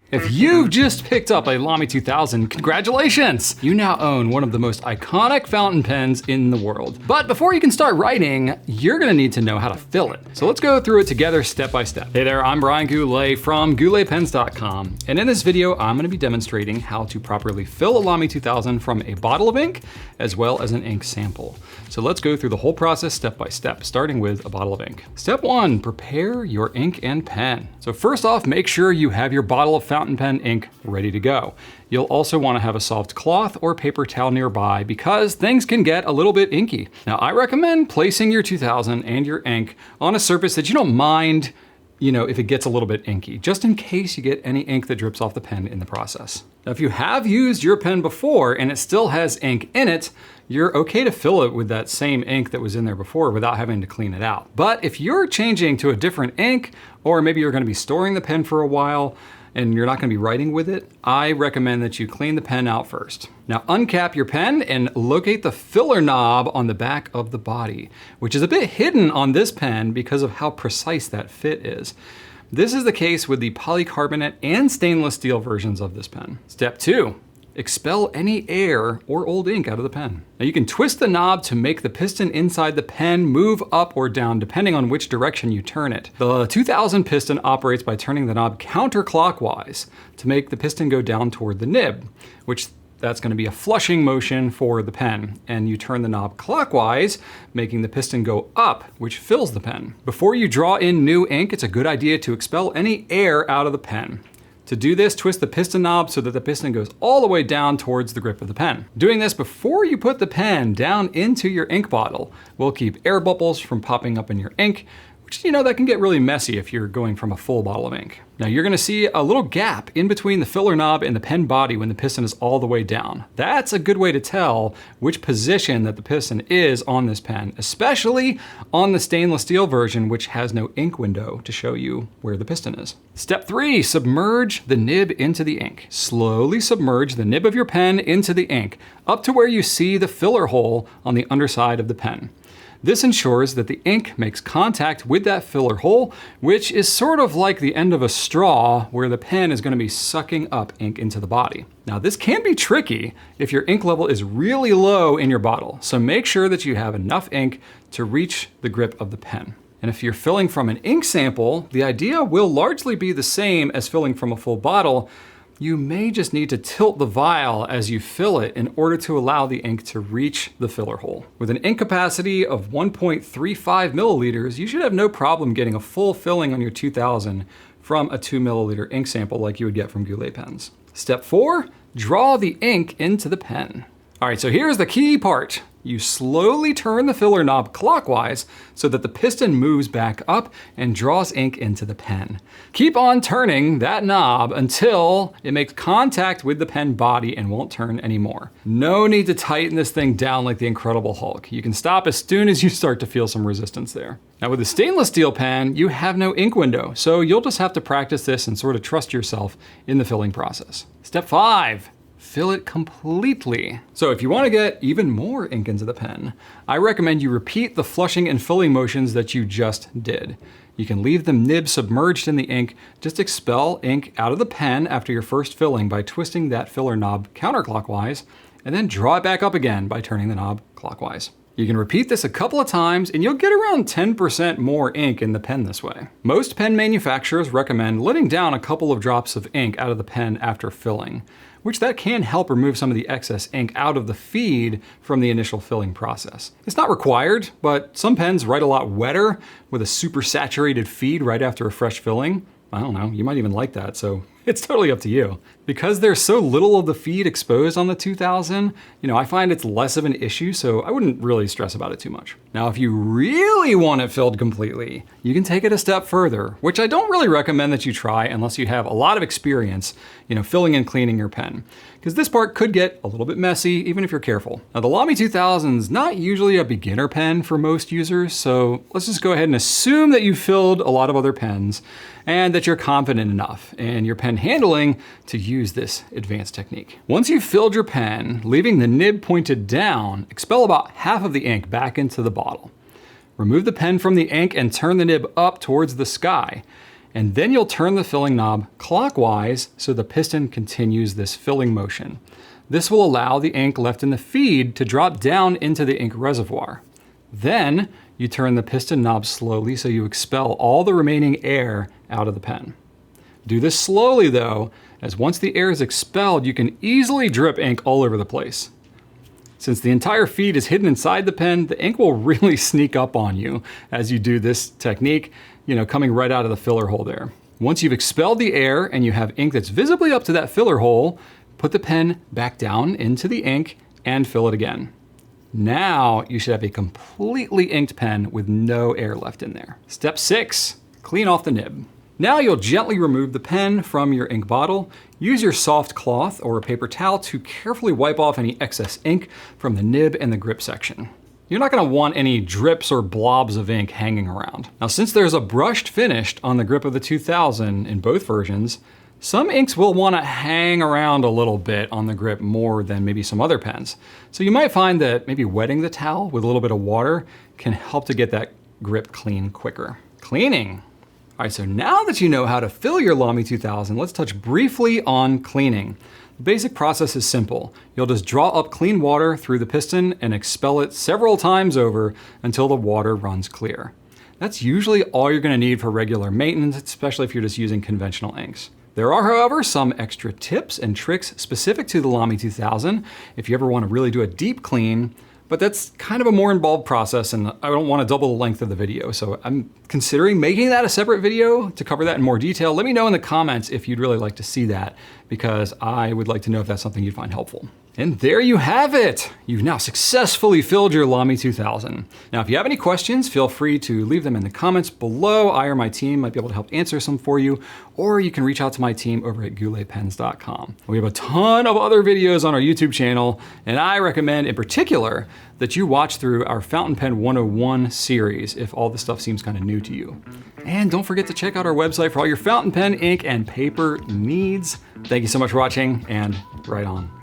If you've just picked up a LAMY 2000, congratulations! You now own one of the most iconic fountain pens in the world. But before you can start writing, you're gonna need to know how to fill it. So let's go through it together step by step. Hey there, I'm Brian Goulet from gouletpens.com. And in this video, I'm gonna be demonstrating how to properly fill a LAMY 2000 from a bottle of ink, as well as an ink sample. So let's go through the whole process step by step, starting with a bottle of ink. Step 1, prepare your ink and pen. So first off, make sure you have your bottle of fountain pen ink ready to go. You'll also want to have a soft cloth or paper towel nearby because things can get a little bit inky. Now, I recommend placing your 2000 and your ink on a surface that you don't mind, if it gets a little bit inky, just in case you get any ink that drips off the pen in the process. Now, if you have used your pen before and it still has ink in it, you're okay to fill it with that same ink that was in there before without having to clean it out. But if you're changing to a different ink, or maybe you're gonna be storing the pen for a while and you're not gonna be writing with it, I recommend that you clean the pen out first. Now uncap your pen and locate the filler knob on the back of the body, which is a bit hidden on this pen because of how precise that fit is. This is the case with the polycarbonate and stainless steel versions of this pen. Step 2. Expel any air or old ink out of the pen. Now you can twist the knob to make the piston inside the pen move up or down depending on which direction you turn it. The 2000 piston operates by turning the knob counterclockwise to make the piston go down toward the nib, which that's going to be a flushing motion for the pen. And you turn the knob clockwise, making the piston go up, which fills the pen. Before you draw in new ink, it's a good idea to expel any air out of the pen. To do this, twist the piston knob so that the piston goes all the way down towards the grip of the pen. Doing this before you put the pen down into your ink bottle will keep air bubbles from popping up in your ink, which that can get really messy if you're going from a full bottle of ink. Now you're gonna see a little gap in between the filler knob and the pen body when the piston is all the way down. That's a good way to tell which position that the piston is on this pen, especially on the stainless steel version, which has no ink window to show you where the piston is. Step 3, submerge the nib into the ink. Slowly submerge the nib of your pen into the ink, up to where you see the filler hole on the underside of the pen. This ensures that the ink makes contact with that filler hole, which is sort of like the end of a straw where the pen is going to be sucking up ink into the body. Now this can be tricky if your ink level is really low in your bottle, so make sure that you have enough ink to reach the grip of the pen. And if you're filling from an ink sample, the idea will largely be the same as filling from a full bottle. You may just need to tilt the vial as you fill it in order to allow the ink to reach the filler hole. With an ink capacity of 1.35 milliliters, you should have no problem getting a full filling on your 2000 from a 2 milliliter ink sample like you would get from Goulet pens. Step 4, draw the ink into the pen. All right, so here's the key part. You slowly turn the filler knob clockwise so that the piston moves back up and draws ink into the pen. Keep on turning that knob until it makes contact with the pen body and won't turn anymore. No need to tighten this thing down like the Incredible Hulk. You can stop as soon as you start to feel some resistance there. Now with the stainless steel pen, you have no ink window, so you'll just have to practice this and sort of trust yourself in the filling process. Step 5. Fill it completely. So if you want to get even more ink into the pen, I recommend you repeat the flushing and filling motions that you just did. You can leave the nib submerged in the ink, just expel ink out of the pen after your first filling by twisting that filler knob counterclockwise, and then draw it back up again by turning the knob clockwise. You can repeat this a couple of times and you'll get around 10% more ink in the pen this way. Most pen manufacturers recommend letting down a couple of drops of ink out of the pen after filling, which that can help remove some of the excess ink out of the feed from the initial filling process. It's not required, but some pens write a lot wetter with a super saturated feed right after a fresh filling. I don't know, you might even like that, so it's totally up to you. Because there's so little of the feed exposed on the 2000, I find it's less of an issue, so I wouldn't really stress about it too much. Now, if you really want it filled completely, you can take it a step further, which I don't really recommend that you try unless you have a lot of experience, filling and cleaning your pen. Because this part could get a little bit messy, even if you're careful. Now, the LAMY 2000 is not usually a beginner pen for most users, so let's just go ahead and assume that you've filled a lot of other pens and that you're confident enough in your pen handling to use this advanced technique. Once you've filled your pen, leaving the nib pointed down, expel about half of the ink back into the bottle. Remove the pen from the ink and turn the nib up towards the sky. And then you'll turn the filling knob clockwise so the piston continues this filling motion. This will allow the ink left in the feed to drop down into the ink reservoir. Then you turn the piston knob slowly so you expel all the remaining air out of the pen. Do this slowly though, as once the air is expelled, you can easily drip ink all over the place. Since the entire feed is hidden inside the pen, the ink will really sneak up on you as you do this technique, coming right out of the filler hole there. Once you've expelled the air and you have ink that's visibly up to that filler hole, put the pen back down into the ink and fill it again. Now you should have a completely inked pen with no air left in there. Step 6, clean off the nib. Now you'll gently remove the pen from your ink bottle. Use your soft cloth or a paper towel to carefully wipe off any excess ink from the nib and the grip section. You're not gonna want any drips or blobs of ink hanging around. Now, since there's a brushed finish on the grip of the 2000 in both versions, some inks will wanna hang around a little bit on the grip more than maybe some other pens. So you might find that maybe wetting the towel with a little bit of water can help to get that grip clean quicker. Cleaning. All right, so now that you know how to fill your LAMY 2000, let's touch briefly on cleaning. The basic process is simple. You'll just draw up clean water through the piston and expel it several times over until the water runs clear. That's usually all you're gonna need for regular maintenance, especially if you're just using conventional inks. There are, however, some extra tips and tricks specific to the LAMY 2000 if you ever wanna really do a deep clean, but that's kind of a more involved process and I don't wanna double the length of the video. So I'm considering making that a separate video to cover that in more detail. Let me know in the comments if you'd really like to see that, because I would like to know if that's something you'd find helpful. And there you have it. You've now successfully filled your LAMY 2000. Now, if you have any questions, feel free to leave them in the comments below. I or my team might be able to help answer some for you, or you can reach out to my team over at gouletpens.com. We have a ton of other videos on our YouTube channel, and I recommend in particular that you watch through our Fountain Pen 101 series if all this stuff seems kind of new to you. And don't forget to check out our website for all your fountain pen, ink, and paper needs. Thank you so much for watching, and right on.